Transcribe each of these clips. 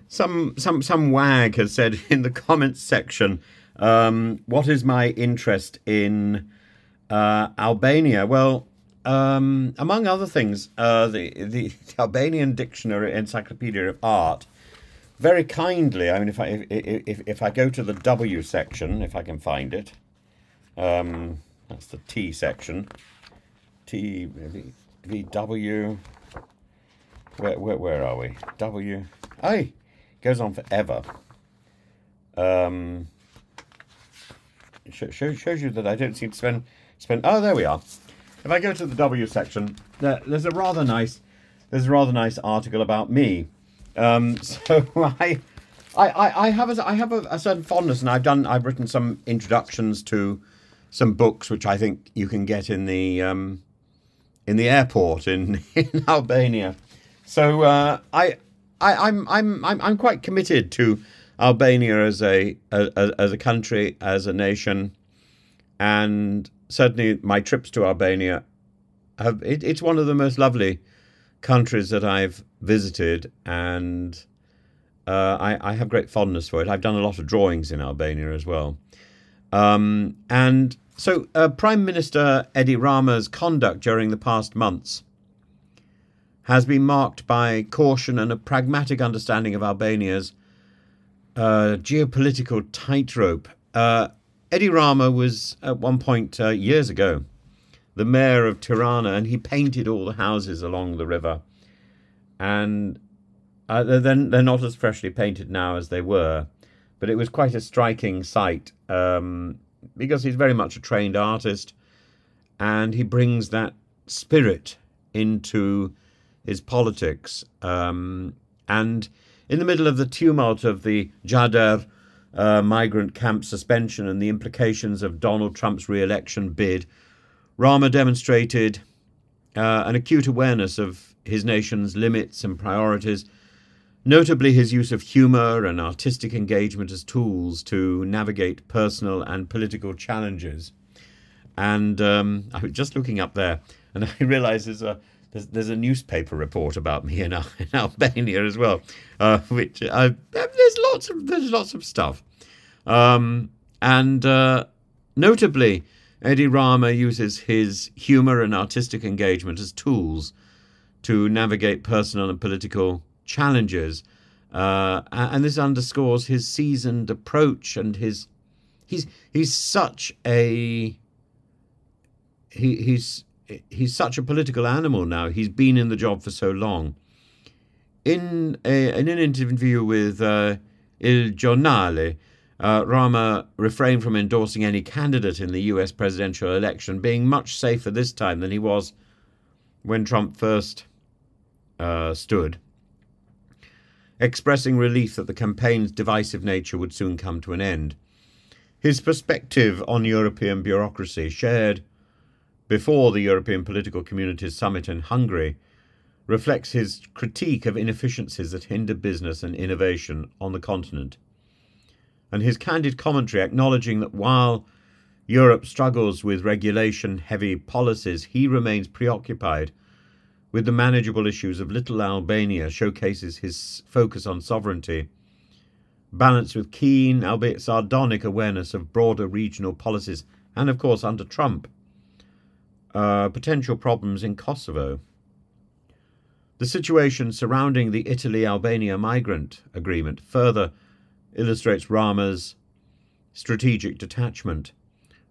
Some wag has said in the comments section, what is my interest in Albania? Well, among other things, the Albanian Dictionary Encyclopedia of Art very kindly. I mean, if I go to the W section, if I can find it, that's the T section. V W. Where are we? W. Aye, goes on forever. Shows you that I don't seem to spend. Oh, there we are. If I go to the W section, there's a rather nice article about me. So I have a certain fondness, and I've written some introductions to some books which I think you can get in the airport in Albania. So I'm quite committed to Albania as a country, as a nation, and certainly my trips to Albania it's one of the most lovely countries that I've visited, and I have great fondness for it. I've done a lot of drawings in Albania as well. And so Prime Minister Edi Rama's conduct during the past months has been marked by caution and a pragmatic understanding of Albania's geopolitical tightrope. Edi Rama was, at one point years ago, the mayor of Tirana, and he painted all the houses along the river. And they're not as freshly painted now as they were, but it was quite a striking sight, because he's very much a trained artist, and he brings that spirit into his politics. And in the middle of the tumult of the Jadar migrant camp suspension and the implications of Donald Trump's re-election bid, Rama demonstrated an acute awareness of his nation's limits and priorities, notably his use of humour and artistic engagement as tools to navigate personal and political challenges. And I was just looking up there, and I realised there's a newspaper report about me in Albania as well, which there's lots of stuff, and notably, Edi Rama uses his humour and artistic engagement as tools to navigate personal and political challenges, and this underscores his seasoned approach and he's such a he's such a political animal now. He's been in the job for so long. In an interview with Il Giornale, Rama refrained from endorsing any candidate in the US presidential election, being much safer this time than he was when Trump first stood, expressing relief that the campaign's divisive nature would soon come to an end. His perspective on European bureaucracy, shared before the European Political Communities Summit in Hungary, reflects his critique of inefficiencies that hinder business and innovation on the continent, and his candid commentary acknowledging that while Europe struggles with regulation-heavy policies, he remains preoccupied with the manageable issues of little Albania, showcases his focus on sovereignty, balanced with keen, albeit sardonic, awareness of broader regional policies, and of course, under Trump, potential problems in Kosovo. The situation surrounding the Italy-Albania migrant agreement further illustrates Rama's strategic detachment,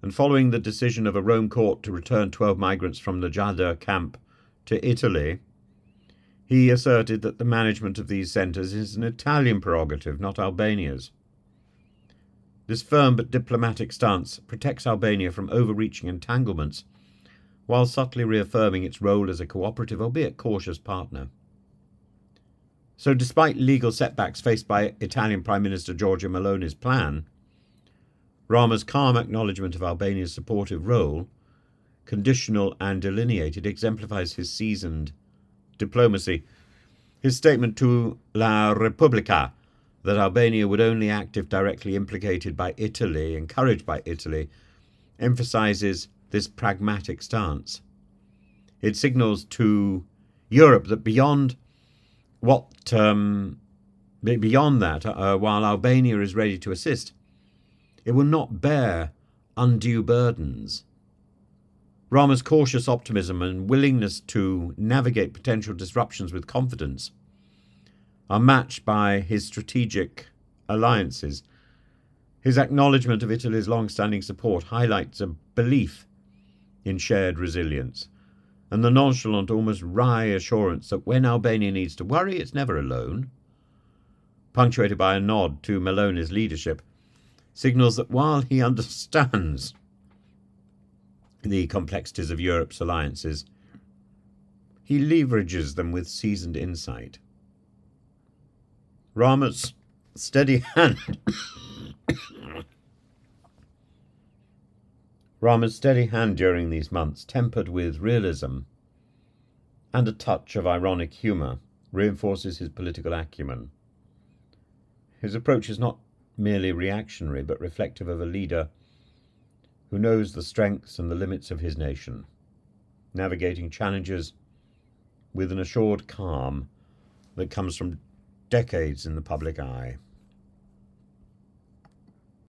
and following the decision of a Rome court to return 12 migrants from the Jadar camp to Italy, he asserted that the management of these centres is an Italian prerogative, not Albania's. This firm but diplomatic stance protects Albania from overreaching entanglements, while subtly reaffirming its role as a cooperative, albeit cautious, partner. So despite legal setbacks faced by Italian Prime Minister Giorgia Meloni's plan, Rama's calm acknowledgement of Albania's supportive role, conditional and delineated, exemplifies his seasoned diplomacy. His statement to La Repubblica that Albania would only act if directly implicated by Italy, encouraged by Italy, emphasises this pragmatic stance. It signals to Europe that beyond Beyond that, while Albania is ready to assist, it will not bear undue burdens. Rama's cautious optimism and willingness to navigate potential disruptions with confidence are matched by his strategic alliances. His acknowledgement of Italy's long-standing support highlights a belief in shared resilience, and the nonchalant, almost wry assurance that when Albania needs to worry, it's never alone, punctuated by a nod to Meloni's leadership, signals that while he understands the complexities of Europe's alliances, he leverages them with seasoned insight. Rama's steady hand during these months, tempered with realism and a touch of ironic humour, reinforces his political acumen. His approach is not merely reactionary, but reflective of a leader who knows the strengths and the limits of his nation, navigating challenges with an assured calm that comes from decades in the public eye.